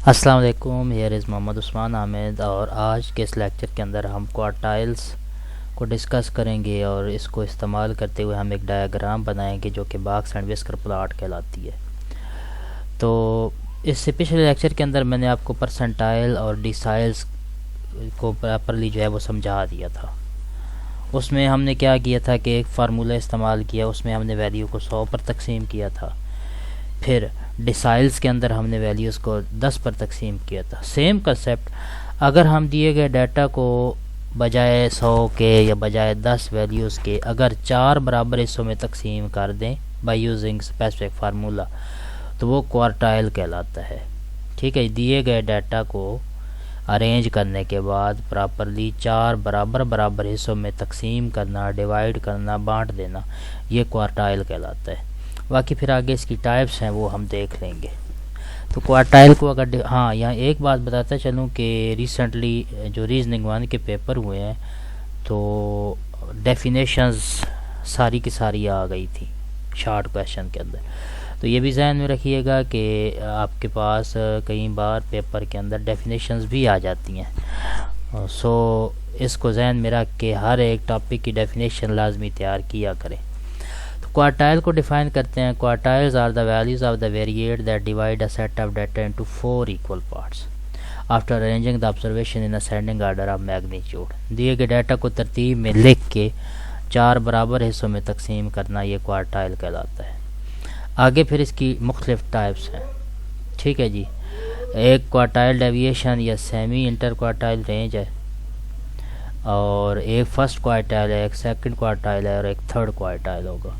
السلام علیکم، here is Muhammad Usman Hamid, اور آج کے اس لیکچر کے اندر ہم کوارٹائلز کو ڈسکس کریں گے اور اس کو استعمال کرتے ہوئے ہم ایک ڈایاگرام بنائیں گے جو کہ باکس اینڈ وسکر پلاٹ کہلاتی ہے۔ تو اس سے پچھلے لیکچر کے اندر میں نے آپ کو پرسنٹائل اور ڈیسائلز کو پراپرلی جو ہے وہ سمجھا دیا تھا۔ اس میں ہم نے کیا کیا تھا کہ ایک فارمولہ استعمال کیا، اس میں ہم نے ویلیو کو 100 پر تقسیم کیا تھا، پھر ڈیسائلز کے اندر ہم نے ویلیوز کو 10 پر تقسیم کیا تھا۔ سیم کنسیپٹ، اگر ہم دیے گئے ڈیٹا کو بجائے 100 کے یا بجائے 10 ویلیوز کے اگر 4 برابر حصوں میں تقسیم کر دیں بائی یوزنگ اسپیسیفک فارمولا تو وہ کوارٹائل کہلاتا ہے۔ ٹھیک ہے، دیے گئے ڈیٹا کو ارینج کرنے کے بعد پراپرلی 4 برابر حصوں میں تقسیم کرنا، ڈیوائیڈ کرنا، بانٹ دینا، یہ کوارٹائل کہلاتا ہے۔ باقی پھر آگے اس کی ٹائپس ہیں وہ ہم دیکھ لیں گے۔ تو کوارٹائل کو اگر یہاں ایک بات بتاتا چلوں کہ ریسنٹلی جو ریزننگ 1 کے پیپر ہوئے ہیں تو ڈیفینیشنز ساری کی ساری آ گئی تھی شارٹ کویشچن کے اندر، تو یہ بھی ذہن میں رکھیے گا کہ آپ کے پاس کئی بار پیپر کے اندر ڈیفینیشنز بھی آ جاتی ہیں، سو اس کو ذہن میں رکھ کے ہر ایک ٹاپک کی ڈیفینیشن لازمی تیار کیا کریں۔ کوارٹائل کو ڈیفائن کرتے ہیں، quartiles are the values of the variate that divide a set of data into 4 equal parts after arranging the observation in ascending order of magnitude. دیے گئے ڈیٹا کو ترتیب میں لکھ کے 4 برابر حصوں میں تقسیم کرنا، یہ کوارٹائل کہلاتا ہے۔ آگے پھر اس کی مختلف ٹائپس ہیں۔ ٹھیک ہے جی، ایک کوارٹائل ڈیویشن یا سیمی انٹر کوارٹائل رینج ہے، اور ایک فرسٹ کوارٹائل ہے، ایک سیکنڈ کوارٹائل ہے، اور ایک تھرڈ کوارٹائل ہوگا۔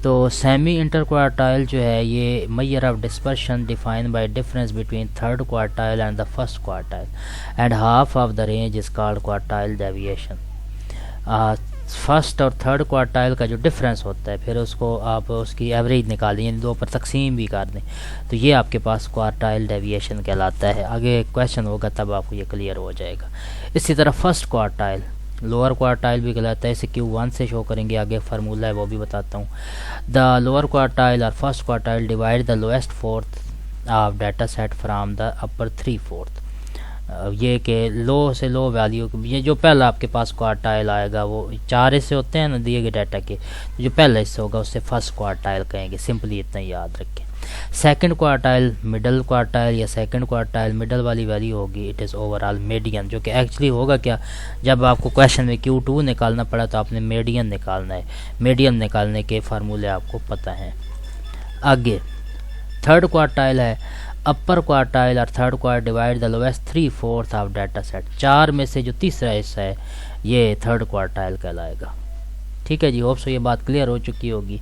تو سیمی انٹر کوارٹائل جو ہے یہ measure of dispersion define by difference between third quartile and the first quartile and half of the range is called quartile deviation. First اور تھرڈ کوارٹائل کا جو ڈفرینس ہوتا ہے پھر اس کو آپ اس کی ایوریج نکال دیں، یعنی 2 پر تقسیم بھی کر دیں، تو یہ آپ کے پاس کوارٹائل ڈیویشن کہلاتا ہے۔ آگے کویشچن ہوگا تب آپ کو یہ کلیئر ہو جائے گا۔ اسی طرح فرسٹ کوارٹائل لوور کوارٹائل بھی کہلاتا ہے، اسے Q1 سے شو کریں گے، آگے فارمولہ ہے وہ بھی بتاتا ہوں۔ دا لوور کوارٹائل اور first quartile divide the lowest fourth of data set from the upper 3/4۔ یہ کہ لو سے لو ویلیو، یہ جو پہلا آپ کے پاس کوارٹائل آئے گا وہ 4 حصے ہوتے ہیں نا دیے گئے ڈیٹا کے، جو پہلا حصہ ہوگا اسے فرسٹ کوارٹائل کہیں گے، سمپلی اتنا یاد رکھیں۔ سیکنڈ کوارٹائل مڈل کوارٹائل یا سیکنڈ کوارٹائل مڈل والی ویلیو ہوگی، it is over all median, جو کہ ایکچولی ہوگا کیا، جب آپ کو کویشچن میں Q2 نکالنا پڑا تو آپ نے میڈین نکالنا ہے، میڈین نکالنے کے فارمولے آپ کو پتہ ہیں۔ آگے تھرڈ کوارٹائل ہے، اپر کوارٹائل اور third quartile divide the lowest 3/4 of data set, 4 میں سے جو تیسرا حصہ ہے یہ تھرڈ کوارٹائل کہلائے گا۔ ٹھیک ہے جی، ہوپ سو یہ بات کلیئر ہو چکی ہوگی۔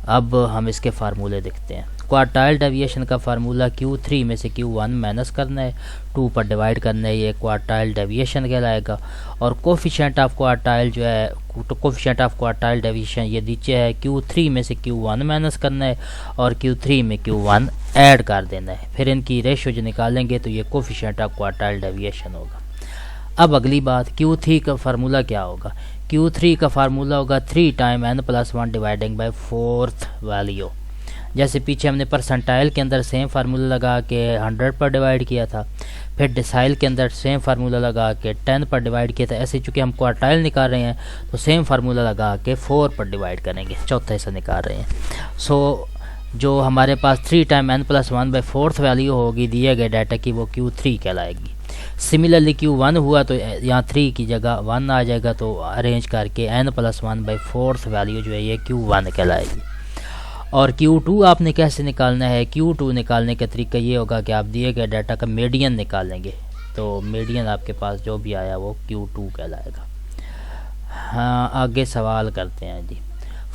اب ہم اس کے فارمولے دیکھتے ہیں۔ کوارٹائل ڈیویشن کا فارمولہ Q3 میں سے Q1 مائنس کرنا ہے، 2 پر ڈیوائڈ کرنا ہے، یہ کوارٹائل ڈیویشن کہلائے گا۔ اور کوفیشینٹ آف کوارٹائل جو ہے، کوفیشینٹ آف کوارٹائل ڈیویشن یہ نیچے ہے، Q3 میں سے Q1 مائنس کرنا ہے اور Q3 میں Q1 ایڈ کر دینا ہے، پھر ان کی ریشو جو نکالیں گے تو یہ کوفیشینٹ آف کوارٹائل ڈیویشن ہوگا۔ اب اگلی بات، Q3 کا فارمولہ کیا ہوگا؟ Q3 کا فارمولہ ہوگا 3 time n+1 dividing by 4th value. جیسے پیچھے ہم نے پرسنٹائل کے اندر سیم فارمولہ لگا کے 100 پر ڈیوائڈ کیا تھا، پھر ڈیسائل کے اندر سیم فارمولہ لگا کے 10 پر ڈیوائڈ کیا تھا، ایسے چونکہ ہم کوارٹائل نکال رہے ہیں تو سیم فارمولہ لگا کے 4 پر ڈیوائڈ کریں گے، چوتھا حصہ نکال رہے ہیں۔ سو جو ہمارے پاس 3 time n+1 by 4th value ہوگی دیے گئے ڈیٹا کی، وہ Q3 کہلائے گی۔ سملرلی Q1 ہوا تو یہاں 3 کی جگہ 1 آ جائے گا، تو ارینج کر کے n+1 بائی 4th ویلیو جو ہے یہ Q1 کہلائے گی۔ اور Q2 آپ نے کیسے نکالنا ہے؟ Q2 نکالنے کا طریقہ یہ ہوگا کہ آپ دیے گئے ڈیٹا کا میڈین نکالیں گے، تو میڈین آپ کے پاس جو بھی آیا وہ Q2 کہلائے گا۔ ہاں آگے سوال کرتے ہیں جی،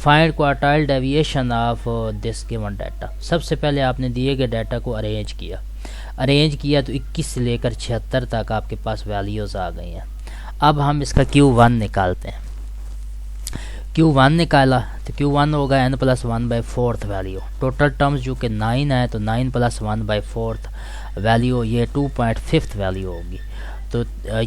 find quartile deviation of this given data. سب سے پہلے آپ نے دیے گئے ڈیٹا کو ارینج کیا تو 21 سے لے کر 76 تک آپ کے پاس ویلیوز آ گئی ہیں۔ اب ہم اس کا Q1 نکالتے ہیں۔ Q1 نکالا تو Q1 ہوگا n+1 by 4th value, total terms جو کہ 9 ہے تو 9+1 بائی 4th ویلیو یہ 2.5th ویلیو ہوگی۔ تو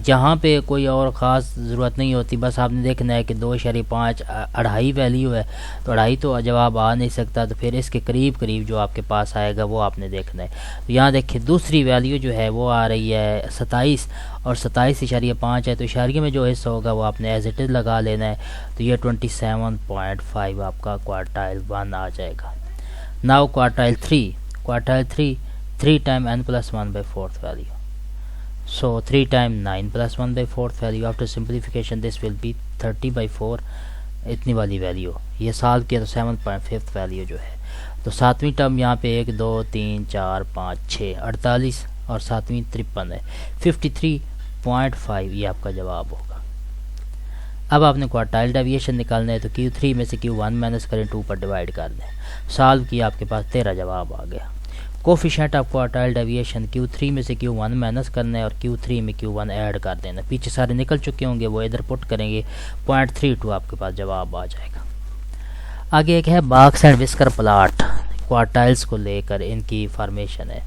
یہاں پہ کوئی اور خاص ضرورت نہیں ہوتی، بس آپ نے دیکھنا ہے کہ 2.5 2.5 ویلیو ہے، تو 2.5 تو جواب آ نہیں سکتا، تو پھر اس کے قریب قریب جو آپ کے پاس آئے گا وہ آپ نے دیکھنا ہے۔ تو یہاں دیکھیں دوسری ویلیو جو ہے وہ آ رہی ہے 27 اور 27.5 ہے، تو اشاریے میں جو حصہ ہوگا وہ آپ نے ایز اٹ از لگا لینا ہے، تو یہ 27.5 آپ کا کوارٹائل 1 آ جائے گا۔ Now quartile 3 3 time n + 1/4 value. So 3 times 9 + 1/4 value. After simplification this will be 30/4 اتنی والی ویلیو، یہ سالو کیا تو 7.5 ویلیو جو ہے، تو ساتویں ٹرم یہاں پہ 1 2 3 4 5 6 48 اور ساتویں 53 ہے، 53.5 یہ آپ کا جواب ہوگا۔ اب آپ نے کوارٹائل ڈیویشن نکالنا ہے، تو Q3 میں سے Q1 مائنس کریں، 2 پر ڈیوائڈ کر دیں، سالو کیا آپ کے پاس 13 جواب آ گیا۔ Coefficient of quartile deviation Q3 میں سے Q1 مائنس کرنا ہے اور Q3 میں Q1 ایڈ کر دینا، پیچھے سارے نکل چکے ہوں گے وہ ادھر پٹ کریں گے، 0.32 آپ کے پاس جواب آ جائے گا۔ آگے ایک ہے باکس اینڈ وسکر پلاٹ، کوارٹائلز کو لے کر ان کی فارمیشن ہے،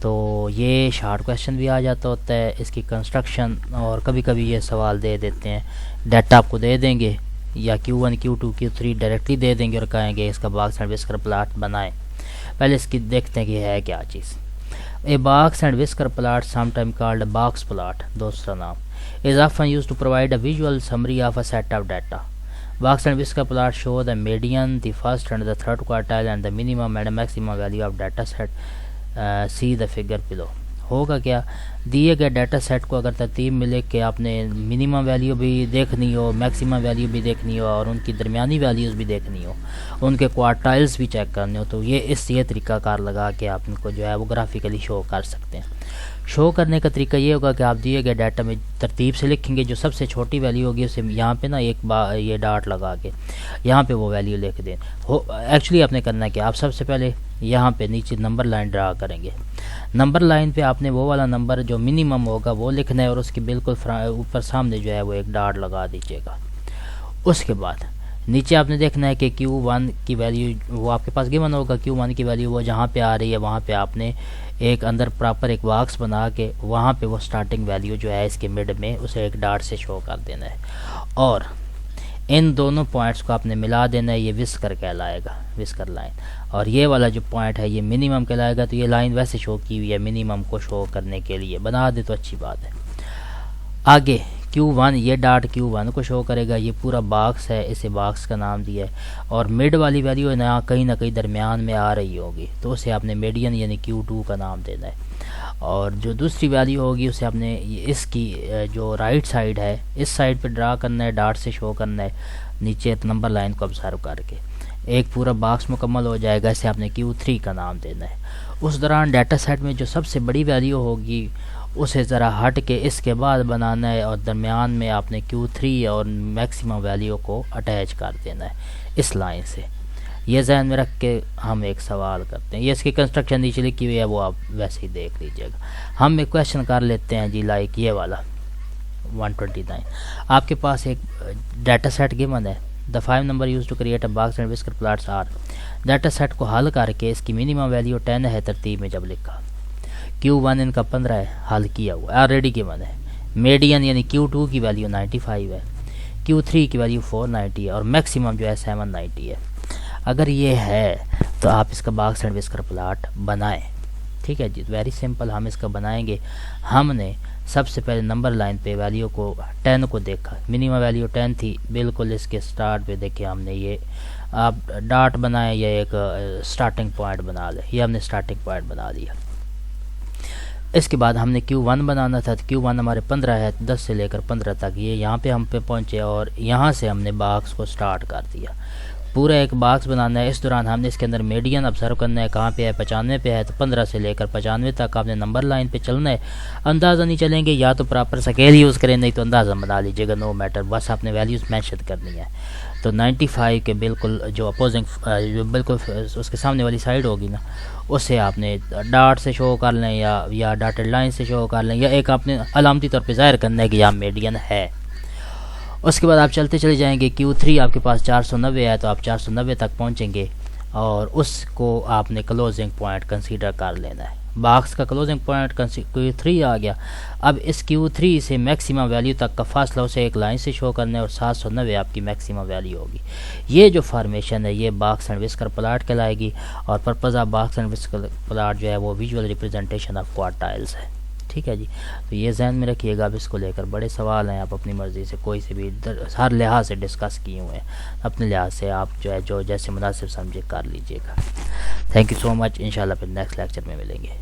تو یہ شارٹ کویشچن بھی آ جاتا ہوتا ہے، اس کی کنسٹرکشن، اور کبھی کبھی یہ سوال دے دیتے ہیں، ڈیٹا آپ کو دے دیں گے یا Q1 Q2 Q3 ڈائریکٹلی دے دیں گے اور کہیں گے اس کا باکس اینڈ وسکر پلاٹ بنائیں۔ پہلے اس کی دیکھتے ہیں کہ ہے کیا چیز۔ A box and whisker plot sometime called box plot, دوسرا نام، is often used to provide a visual summary of a set of data. Box and whisker plot show the median, the first and the third quartile and the minimum and maximum value of data set, see the figure below. ہوگا کیا، دیے گئے data set کو اگر ترتیب ملے کہ آپ نے منیمم ویلیو بھی دیکھنی ہو، میکسیمم ویلیو بھی دیکھنی ہو اور ان کی درمیانی ویلیوز بھی دیکھنی ہو، ان کے کوارٹائلز بھی چیک کرنے ہو، تو یہ طریقہ کار لگا کے آپ ان کو جو ہے وہ گرافیکلی شو کر سکتے ہیں۔ شو کرنے کا طریقہ یہ ہوگا کہ آپ دیے گئے ڈیٹا میں ترتیب سے لکھیں گے، جو سب سے چھوٹی ویلیو ہوگی اسے یہاں پہ نا یہ ڈاٹ لگا کے یہاں پہ وہ ویلیو لکھ دیں۔ ایکچولی آپ نے کرنا ہے کہ آپ سب سے پہلے یہاں پہ نیچے نمبر لائن ڈرا کریں گے، نمبر لائن پہ آپ نے وہ والا نمبر جو منیمم ہوگا وہ لکھنا ہے اور اس کے بالکل اوپر سامنے جو ہے وہ ایک ڈاٹ لگا دیجیے گا۔ اس کے بعد نیچے آپ نے دیکھنا ہے کہ Q1 کی ویلیو وہ آپ کے پاس گیون ہوگا، Q1 کی ویلیو وہ جہاں پہ آ رہی ہے وہاں پہ آپ نے ایک اندر پراپر ایک باکس بنا کے وہاں پہ وہ سٹارٹنگ ویلیو جو ہے اس کے مڈ میں اسے ایک ڈاٹ سے شو کر دینا ہے، اور ان دونوں پوائنٹس کو آپ نے ملا دینا ہے، یہ وسکر کہلائے گا، وسکر لائن، اور یہ والا جو پوائنٹ ہے یہ منیمم کہلائے گا، تو یہ لائن ویسے شو کی ہوئی ہے منیمم کو شو کرنے کے لیے، بنا دے تو اچھی بات ہے۔ آگے Q1 یہ ڈاٹ Q1 کو شو کرے گا، یہ پورا باکس ہے، اسے باکس کا نام دیا ہے، اور مڈ والی ویلیو نہ کہیں درمیان میں آ رہی ہوگی تو اسے آپ نے میڈین یعنی Q2 کا نام دینا ہے، اور جو دوسری ویلیو ہوگی اسے آپ نے اس کی جو رائٹ سائڈ ہے اس سائڈ پہ ڈرا کرنا ہے، ڈاٹ سے شو کرنا ہے نیچے نمبر لائن کو آبزرو کر کے، ایک پورا باکس مکمل ہو جائے گا، اسے آپ نے Q3 کا نام دینا ہے۔ اس دوران ڈیٹا سیٹ میں جو سب سے بڑی ویلیو ہوگی اسے ذرا ہٹ کے اس کے بعد بنانا ہے، اور درمیان میں آپ نے Q3 اور میکسیمم ویلیو کو اٹیچ کر دینا ہے اس لائن سے۔ یہ ذہن میں رکھ کے ہم ایک سوال کرتے ہیں، یہ اس کی کنسٹرکشن نیچے لکھی ہوئی ہے وہ آپ ویسے ہی دیکھ لیجئے گا۔ ہم ایک کویشچن کر لیتے ہیں جی، لائک یہ والا 129، آپ کے پاس ایک ڈیٹا سیٹ گیون ہے، the 5 number used to create a box and whisker plots are، data set کو حل کر کے اس کی منیمم ویلیو 10 ہے ترتیب میں جب لکھا، Q1 ان کا 15 ہے، حل کیا ہوا آلریڈی گیون ہے، میڈین یعنی Q2 کی ویلیو 95 ہے، Q3 کی ویلیو 490 ہے، اور میکسیمم جو ہے 790 ہے۔ اگر یہ ہے تو آپ اس کا باکس اینڈ وسکر پلاٹ بنائیں، ٹھیک ہے جی، ویری سمپل، ہم اس کا بنائیں گے۔ ہم نے سب سے پہلے نمبر لائن پہ ویلیو کو 10 کو دیکھا، منیمم ویلیو 10 تھی، بالکل اس کے سٹارٹ پہ دیکھیں ہم نے یہ آپ ڈاٹ بنائیں یا ایک سٹارٹنگ پوائنٹ بنا لیں، یہ ہم نے سٹارٹنگ پوائنٹ بنا لیا۔ اس کے بعد ہم نے Q1 بنانا تھا، تو Q1 ہمارے 15 ہے، 10 سے لے کر 15 تک یہ یہاں پہ ہم پہنچے، اور یہاں سے ہم نے باکس کو سٹارٹ کر دیا، پورا ایک باکس بنانا ہے۔ اس دوران ہم نے اس کے اندر میڈین آبزرو کرنا ہے، کہاں پہ ہے، 95 پہ ہے، تو 15 سے لے کر 95 تک آپ نے نمبر لائن پہ چلنا ہے، اندازہ نہیں چلیں گے، یا تو پراپر سکیل یوز کریں نہیں تو اندازہ بنا لیجیے گا، نو میٹر، بس آپ نے ویلیوز مینشن کرنی ہے۔ تو 95 کے بالکل جو اپوزنگ بالکل اس کے سامنے والی سائڈ ہوگی نا، اسے آپ نے ڈاٹ سے شو کر لیں یا ڈاٹڈ لائن سے شو کر لیں، یا ایک آپ نے علامتی طور پہ ظاہر کرنا ہے کہ یہاں میڈین ہے۔ اس کے بعد آپ چلتے چلے جائیں گے، Q3 آپ کے پاس 490 ہے، تو آپ 490 تک پہنچیں گے، اور اس کو آپ نے کلوزنگ پوائنٹ کنسیڈر کر لینا ہے، باکس کا کلوزنگ پوائنٹ Q3 آ گیا. اب اس Q3 سے میکسیمم ویلیو تک کا فاصلہ اسے ایک لائن سے شو کرنا ہے اور 790 آپ کی میکسیمم ویلیو ہوگی. یہ جو فارمیشن ہے یہ باکس اینڈ وسکر پلاٹ کہلائے گی اور purpose of box and whisker plot جو ہے وہ ویژول ریپرزنٹیشن آف کوارٹائلز ہے. ٹھیک ہے جی. تو یہ ذہن میں رکھیے گا. اب اس کو لے کر بڑے سوال ہیں, آپ اپنی مرضی سے کوئی سے بھی ہر لحاظ سے ڈسکس کیے ہوئے ہیں, اپنے لحاظ سے آپ جو ہے جو جیسے مناسب سمجھے کر لیجیے گا. تھینک یو سو مچ. انشاءاللہ پھر نیکسٹ لیکچر میں ملیں گے.